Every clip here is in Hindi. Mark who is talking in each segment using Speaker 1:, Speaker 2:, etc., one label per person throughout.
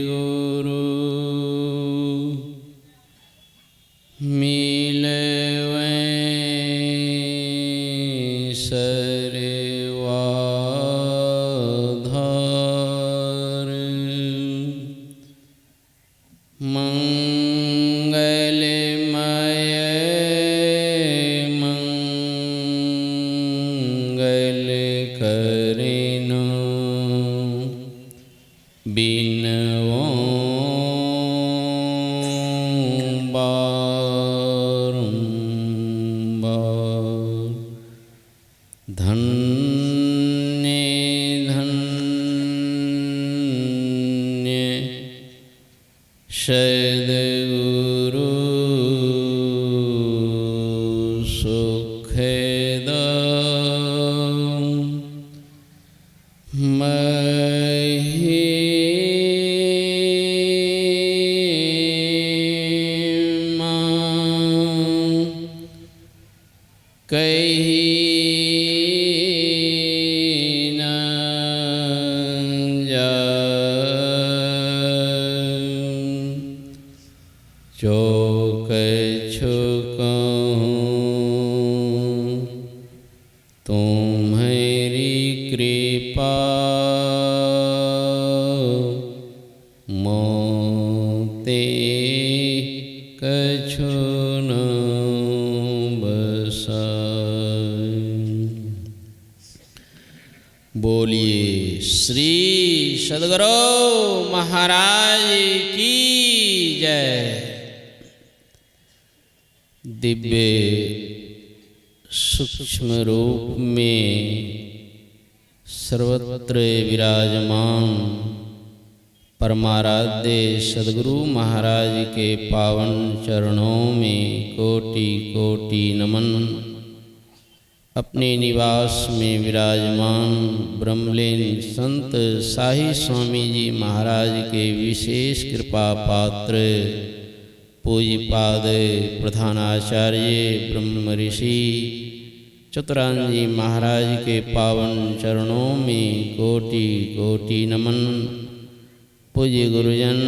Speaker 1: गुरु मिलवै सर्वाधार मंगलमय मंगल करिनो बिनवो बारंबार धन्य धन्य सद्गुरु सुखदा महिमा कही न जाए जो कछु कहूँ तुम्हारी कृपा मोते कछु न बसाए। बोलिए श्री सद्गुरु महाराज की जय। दिव्य सूक्ष्म रूप में सर्वत्र विराजमान परमाराध्य सद्गुरु महाराज के पावन चरणों में कोटि कोटि नमन। अपने निवास में विराजमान ब्रह्मलीन संत शाही स्वामी जी महाराज के विशेष कृपा पात्र पूज्यपाद प्रधानाचार्य ब्रह्म ऋषि चतुरानंद महाराज के पावन चरणों में कोटि कोटि नमन। पूज्य गुरुजन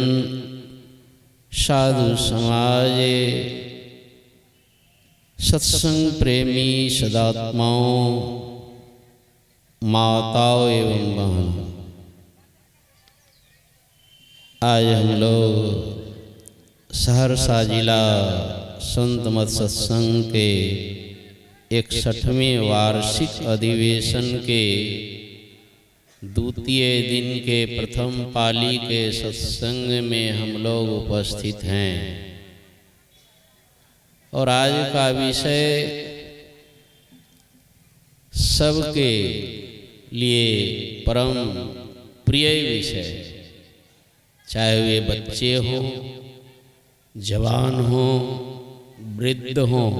Speaker 1: साधु समाज सत्संग प्रेमी सदात्माओं माताओं एवं बहनों, आज हम लोग सहरसा जिला संत मत सत्संग के 61वें वार्षिक अधिवेशन के द्वितीय दिन के प्रथम पाली के सत्संग में हम लोग उपस्थित हैं और आज का विषय सबके लिए परम प्रिय विषय, चाहे वे बच्चे हों, जवान हों, वृद्ध हों,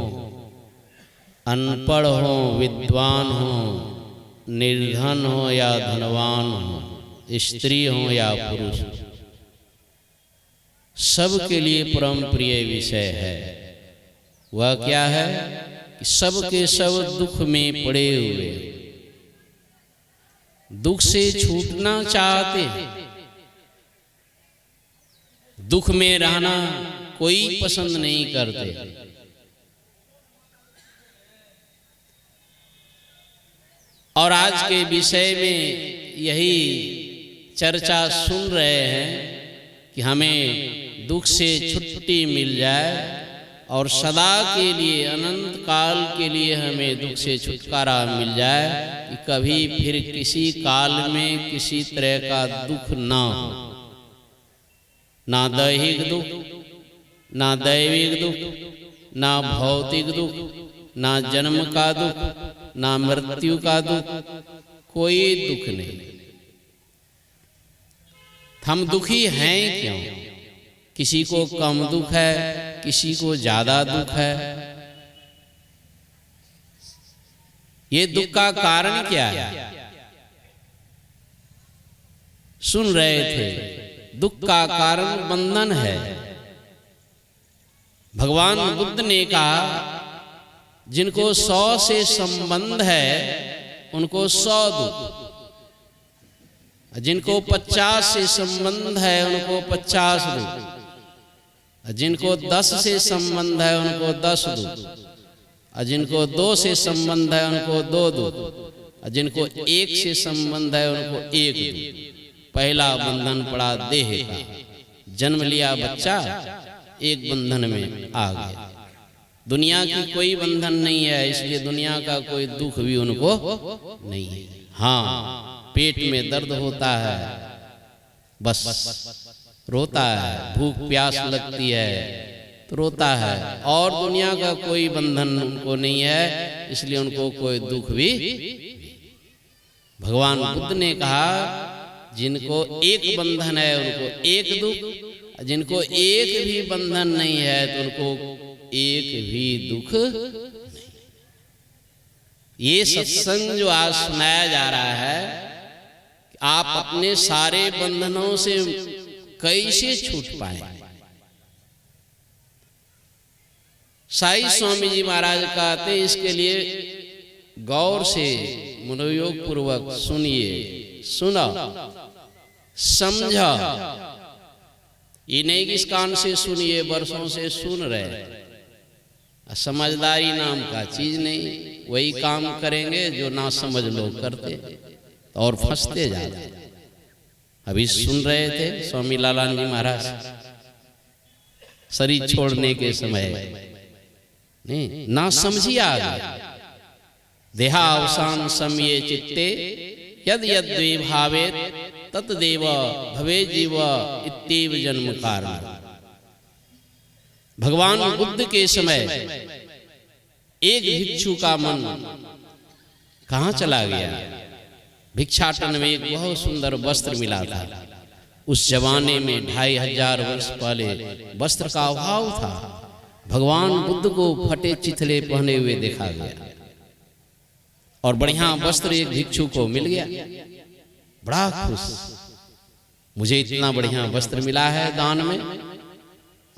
Speaker 1: अनपढ़ हों, विद्वान हों, निर्धन हो या धनवान हो, स्त्री हो या पुरुष, सबके लिए परम प्रिय विषय है। वह क्या है कि सबके सब दुख में पड़े हुए, दुख से छूटना चाहते हैं, दुख में रहना कोई पसंद नहीं करते। और आज के विषय में यही चर्चा सुन रहे हैं कि हमें दुख से छुट्टी मिल जाए और सदा के लिए अनंत काल के लिए हमें दुख से छुटकारा मिल जाए कि कभी फिर किसी काल में किसी तरह का दुख ना हो, ना दैहिक दुख, ना दैविक दुख, ना भौतिक दुख, ना जन्म का दुख, ना मृत्यु का दुख, कोई दुख नहीं। हम दुखी हैं क्यों? किसी को कम दुख है, किसी को ज्यादा दुख है। ये दुख का कारण क्या है? सुन रहे थे, दुख का कारण बंधन है। भगवान बुद्ध ने कहा जिनको 100 से संबंध है उनको 100 दुख, जिनको 50 से संबंध है उनको 50 दो, जिनको 10 से संबंध है उनको 10 दो, और जिनको 2 से संबंध है उनको 2 दो, और जिनको 1 से संबंध है उनको 1 दो। पहला बंधन पड़ा देह का, जन्म लिया बच्चा, एक बंधन में आ गया। दुनिया की कोई बंधन नहीं है, इसलिए दुनिया का कोई दुख भी उनको नहीं है। हाँ, पेट में दर्द होता है, बस रोता है, भूख प्यास लगती है तो रोता है, और दुनिया का कोई बंधन उनको नहीं है, इसलिए उनको कोई दुख भी। भगवान बुद्ध ने कहा जिनको एक बंधन है उनको एक दुख, जिनको एक भी बंधन नहीं है तो उनको एक भी दुख नहीं। ये सत्संग जो आज सुनाया जा रहा है, आप अपने सारे बंधनों से कैसे छूट पाए। साईं स्वामी जी महाराज कहते हैं इसके लिए गौर से मनोयोग पूर्वक सुनिए, सुनो, समझा। ये नहीं कि इस कान से सुनिए, वर्षों से सुन रहे, समझदारी नाम का चीज नहीं। वही काम करेंगे जो ना समझ लोग करते और फंसते जाते। अभी सुन रहे थे स्वामी लालान जी महाराज शरीर छोड़ने के समय, नहीं ना समझी आ गया। देहावसान समये चित्ते यद यद द्वे भावे तत्देव भवे जीव इत्येव जन्म कारण। भगवान बुद्ध के समय एक भिक्षु का मन कहाँ चला गया। भिक्षाटन में एक बहुत सुंदर वस्त्र मिला था। उस जमाने में 2500 वर्ष पहले वस्त्र का अभाव था। भगवान बुद्ध को फटे चिथड़े पहने हुए देखा गया और बढ़िया वस्त्र एक भिक्षु को मिल गया। बड़ा खुश, मुझे इतना बढ़िया वस्त्र मिला है दान में,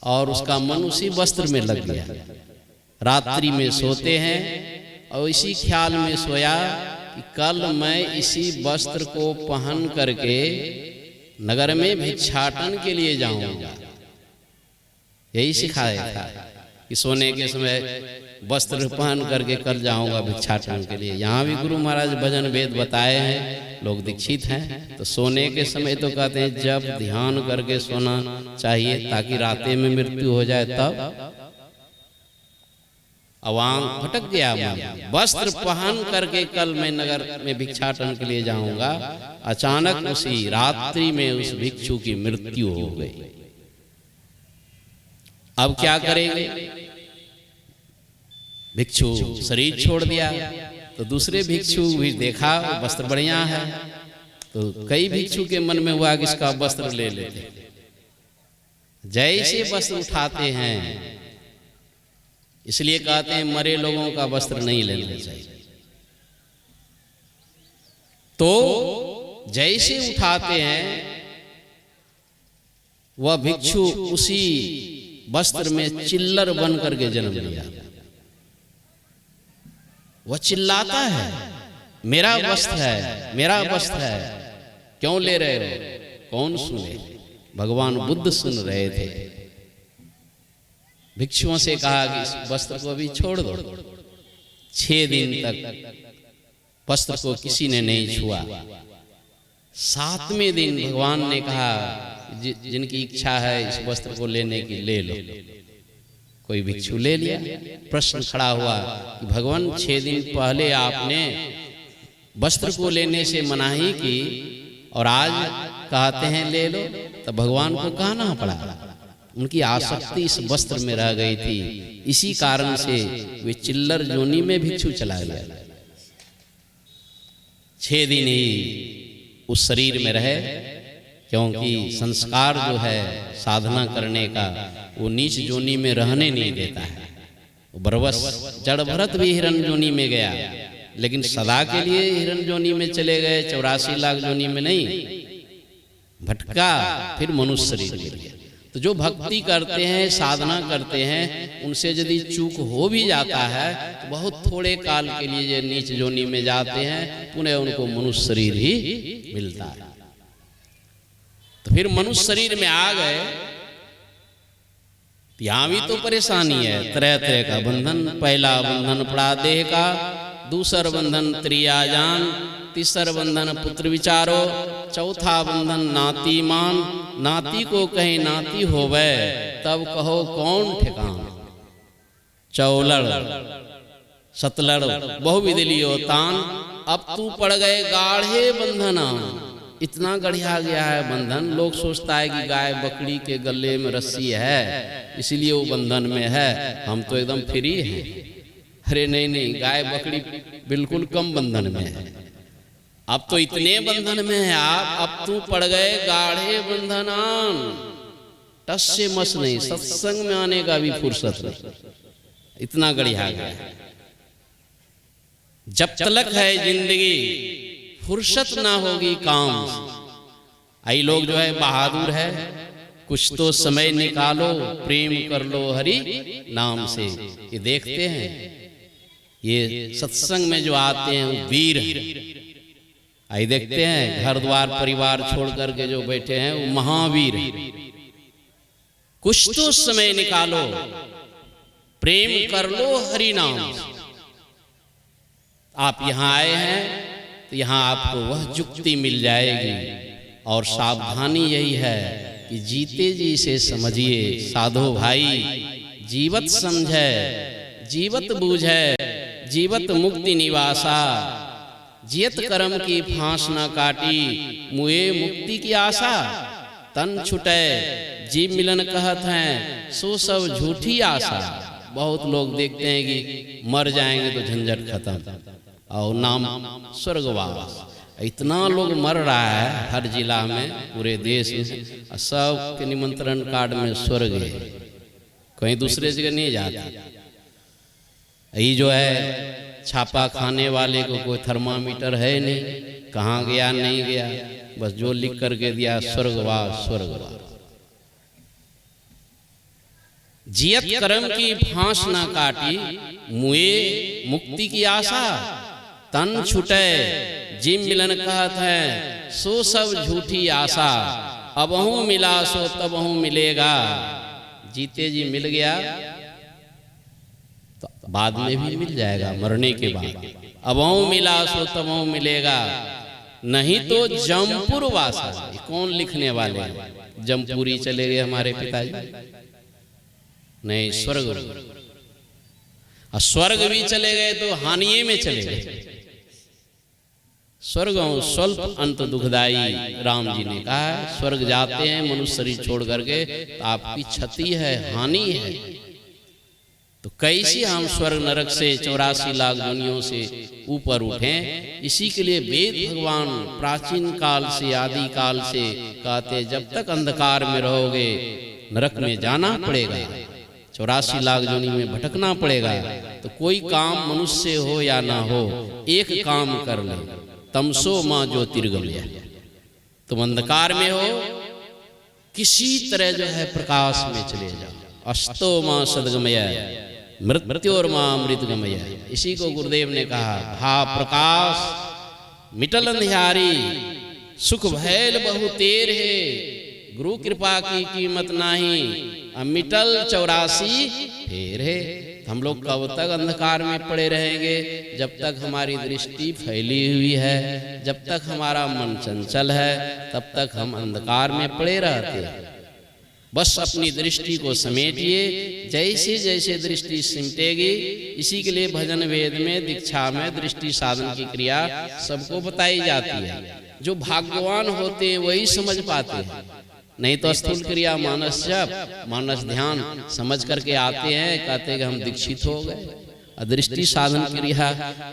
Speaker 1: और उसका मन उसी वस्त्र में लग गया। रात्रि में सोते हैं और इसी ख्याल में सोया कि कल मैं इसी वस्त्र को पहन करके नगर में भिक्षाटन के लिए जाऊंगा। यही सिखाया था कि सोने के समय वस्त्र पहन करके कल जाऊंगा भिक्षाटन के लिए। यहाँ भी गुरु महाराज भजन वेद बताए हैं, लोग दीक्षित हैं। तो सोने के समय तो कहते हैं जब ध्यान करके सोना चाहिए ताकि रातें में मृत्यु हो जाए। तब अवांग भटक गया मन, वस्त्र पहन करके कल मैं नगर में भिक्षाटन के लिए जाऊंगा। अचानक उसी रात्रि में उस भिक्षु की मृत्यु हो गई। अब क्या करेंगे। भिक्षु शरीर छोड़ दिया तो दूसरे भिक्षु भी देखा वस्त्र बढ़िया है, तो कई भिक्षु के मन में हुआ कि इसका वस्त्र ले लेते। जैसे वस्त्र उठाते हैं, इसलिए कहते हैं मरे लोगों का वस्त्र नहीं लेना चाहिए। तो जैसे उठाते हैं वह भिक्षु उसी वस्त्र में चिल्लर बन करके जन्म लिया। वह चिल्लाता है मेरा वस्त्र है, मेरा वस्त्र है, क्यों ले रहे हो। कौन सुने। भगवान बुद्ध सुन रहे थे। भिक्षुओं से कहा कि इस वस्त्र को अभी छोड़ दो। 6 दिन तक वस्त्र को किसी ने नहीं छुआ। 7वें दिन भगवान ने कहा जिनकी इच्छा है इस वस्त्र को लेने की ले लो। कोई भिक्षु ले लिया। प्रश्न खड़ा हुआ कि भगवान 6 दिन पहले आपने वस्त्र को लेने से मनाही की और आज कहते हैं ले लो। तब भगवान को कहना पड़ा। उनकी आसक्ति इस वस्त्र में रह गई थी, इसी कारण से वे चिल्लर जोनी में भिक्षु चला गया। 6 दिन ही उस शरीर में रहे, क्योंकि संस्कार जो है साधना करने का वो नीच जोनी में रहने नहीं देता है। बरबस जड़ भरत भी हिरण जोनी में गया, लेकिन सदा के लिए हिरण जोनी में चले गए, 84 लाख जोनी में नहीं। भटका, फिर मनुष्य शरीर मिल गया। तो जो भक्ति करते हैं, साधना करते हैं, उनसे यदि चूक हो भी जाता है तो बहुत थोड़े काल के लिए नीच जोनी में जाते हैं, पुनः उनको मनुष्य शरीर ही मिलता है। फिर मनुष्य शरीर में आ गए, यहाँ भी तो परेशानी है, तरह तरह का बंधन। पहला बंधन पड़ा देह का, दूसरा बंधन त्रियाजान, तीसरा बंधन पुत्र विचारो, चौथा बंधन नाती मान। नाती को कहीं नाती होवे, तब कहो कौन ठिकान। चौलड़ सतलड़ बहुविध लियो तान, अब तू पड़ गए गाढ़े बंधना। इतना गढ़िया गया है बंधन, लोग सोचता है कि गाय बकरी के गले में रस्सी है इसीलिए वो बंधन में है, हम तो एकदम फ्री हैं। अरे नहीं नहीं, गाय बकरी बिल्कुल कम बंधन में है। अब तो इतने बंधन में है आप, अब तू पड़ गए गाढ़े बंधनान। टस से मस नहीं, सत्संग में आने का भी फुर्सत नहीं, इतना गढ़िया गया है। जब तलक है जिंदगी फुर्सत ना होगी काम से। आई लोग जो है बहादुर है, कुछ तो समय निकालो, प्रेम कर लो हरि नाम से। ये देखते हैं, ये सत्संग में जो आते हैं वो वीर हैं। आई देखते हैं घर द्वार परिवार छोड़ करके जो बैठे हैं वो महावीर हैं। कुछ तो समय निकालो, प्रेम कर लो हरि नाम से। आप यहाँ आए हैं तो यहाँ आपको वह जुक्ति मिल जाएगी, और सावधानी यही है कि जीते जी से समझिए साधो भाई। जीवत समझे जीवत बूझे, जीवत मुक्ति निवासा। जियत कर्म की फांस न काटी, मुए मुक्ति की आशा। तन छुटे जीव मिलन कहत हैं, सो सब झूठी आशा। बहुत लोग देखते हैं कि मर जाएंगे तो झंझट खत्म और नाम स्वर्गवास। इतना लोग मर रहा है हर जिला में, पूरे देश में। सब के निमंत्रण कार्ड में स्वर्ग है, कहीं दूसरे जगह नहीं जाता। यही जो है छापा खाने वाले को कोई थर्मामीटर है नहीं, कहाँ गया नहीं गया, बस जो लिख करके दिया स्वर्गवास स्वर्गवास। जियत कर्म की फांस ना काटी, मुए मुक्ति की आशा। तन छुटे जिम मिलन कहत है, सो सब झूठी आशा। अबहू मिला सो तबहू मिलेगा। जीते जी मिल गया तो बाद में भी मिल जाएगा, मरने के बाद। अबहू मिला सो तबहू मिलेगा, नहीं तो जमपुर वासा। कौन लिखने वाले हैं? जमपुरी चले गए हमारे पिताजी, नहीं स्वर्ग। और स्वर्ग भी चले गए तो हानिये में चले गए। स्वर्ग स्वल्प अंत दुखदाई, राम जी ने कहा। स्वर्ग जाते हैं मनुष्य शरीर छोड़ करके तो आपकी क्षति है, हानि है। तो कैसे हम स्वर्ग नरक से 84 लाख दुनियों से ऊपर उठें? इसी के लिए वेद भगवान प्राचीन काल से आदि काल से कहते, जब तक अंधकार में रहोगे नरक में जाना पड़ेगा, 84 लाख दुनिया में भटकना पड़ेगा। तो कोई काम मनुष्य हो या ना हो, एक काम कर ले, तमसो माँ ज्योतिर्गमय। तुम अंधकार में हो, किसी तरह जो है प्रकाश में चले जाओ। अस्तो माँ सदगमय, मृत्योर माँ अमृतगमय। इसी को गुरुदेव ने कहा, भा प्रकाश मिटल अंधियारी, सुख भैल बहु तेर है। गुरु कृपा की कीमत नाही, मिटल 84 फेर है। हम लोग कब तक अंधकार में पड़े रहेंगे? जब तक हमारी दृष्टि फैली हुई है, जब तक हमारा मन चंचल है, तब तक हम अंधकार में पड़े रहते हैं। बस अपनी दृष्टि को समेटिए, जैसे जैसे दृष्टि सिमटेगी। इसी के लिए भजन वेद में दीक्षा में दृष्टि साधन की क्रिया सबको बताई जाती है। जो भाग्यवान होते हैं वही समझ पाते हैं, नहीं तो स्थूल क्रिया मानस जप मानस ध्यान समझ करके आते हैं, कहते हैं कि हम दीक्षित हो गए। अदृष्टि साधन क्रिया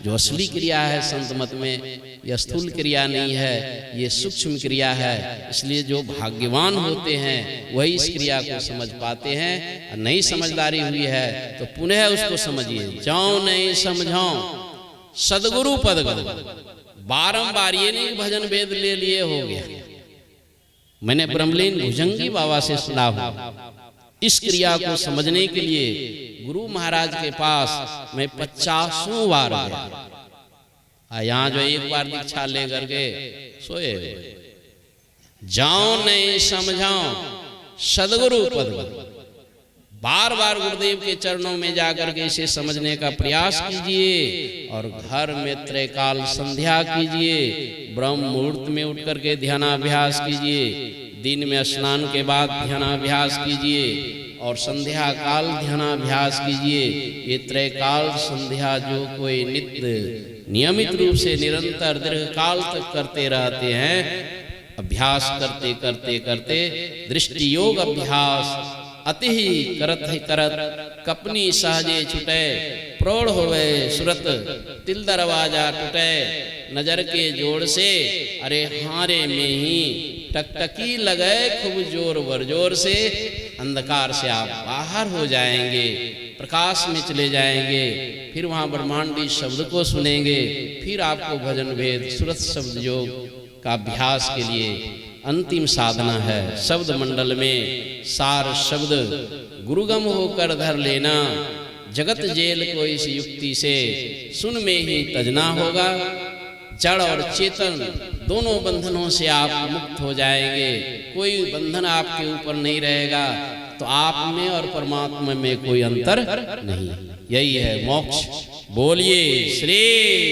Speaker 1: जो असली क्रिया है संत मत में, यह स्थूल क्रिया नहीं है, ये सूक्ष्म क्रिया है। इसलिए जो भाग्यवान होते हैं वही इस क्रिया को समझ पाते हैं। और नहीं समझदारी हुई है तो पुनः उसको समझिए। जाओ नहीं समझाओ सदगुरु पद गो। बारंबार ये नहीं भजन वेद ले लिए हो गया। मैंने ब्रह्मलीन भुजंगी बाबा से सुना हूं, इस क्रिया को समझने के लिए गुरु महाराज के पास मैं 50 बार गया। यहाँ जो एक बार दीक्षा ले करके सोए, जाओ नहीं समझाओ सदगुरु पद। बार बार गुरुदेव के चरणों में जाकर के इसे समझने का प्रयास कीजिए और घर में त्रैकाल संध्या कीजिए, ब्रह्म मुहूर्त में उठ करके ध्यानाभ्यास कीजिए, दिन में स्नान के बाद ध्यानाभ्यास कीजिए और संध्या काल ध्यानाभ्यास कीजिए। ये त्रैकाल संध्या जो कोई नित्य नियमित रूप से निरंतर दीर्घकाल तक करते रहते हैं, अभ्यास करते करते करते दृष्टि योग अभ्यास अति ही करत कपनी सहजे छुटे, प्रौढ़ होवे सुरत तिल दरवाजा टूटे, नजर के जोड़ से अरे हारे में ही टकटकी लगे खूब जोर बरजोर से। अंधकार से आप बाहर हो जाएंगे, प्रकाश में चले जाएंगे, फिर वहाँ ब्रह्मांडी शब्द को सुनेंगे, फिर आपको भजन भेद सुरत शब्द योग का अभ्यास के लिए अंतिम साधना है। शब्द मंडल में सार शब्द गुरुगम होकर धर लेना, जगत जेल को इस युक्ति से सुन में ही तजना होगा। जड़ और चेतन दोनों बंधनों से आप मुक्त हो जाएंगे, कोई बंधन आपके ऊपर नहीं रहेगा, तो आप में और परमात्मा में कोई अंतर नहीं। यही है मोक्ष। बोलिए श्री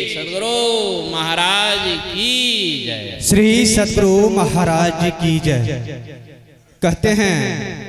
Speaker 1: सद्गुरु महाराज की जय।
Speaker 2: श्री सद्गुरु महाराज की जय। कहते हैं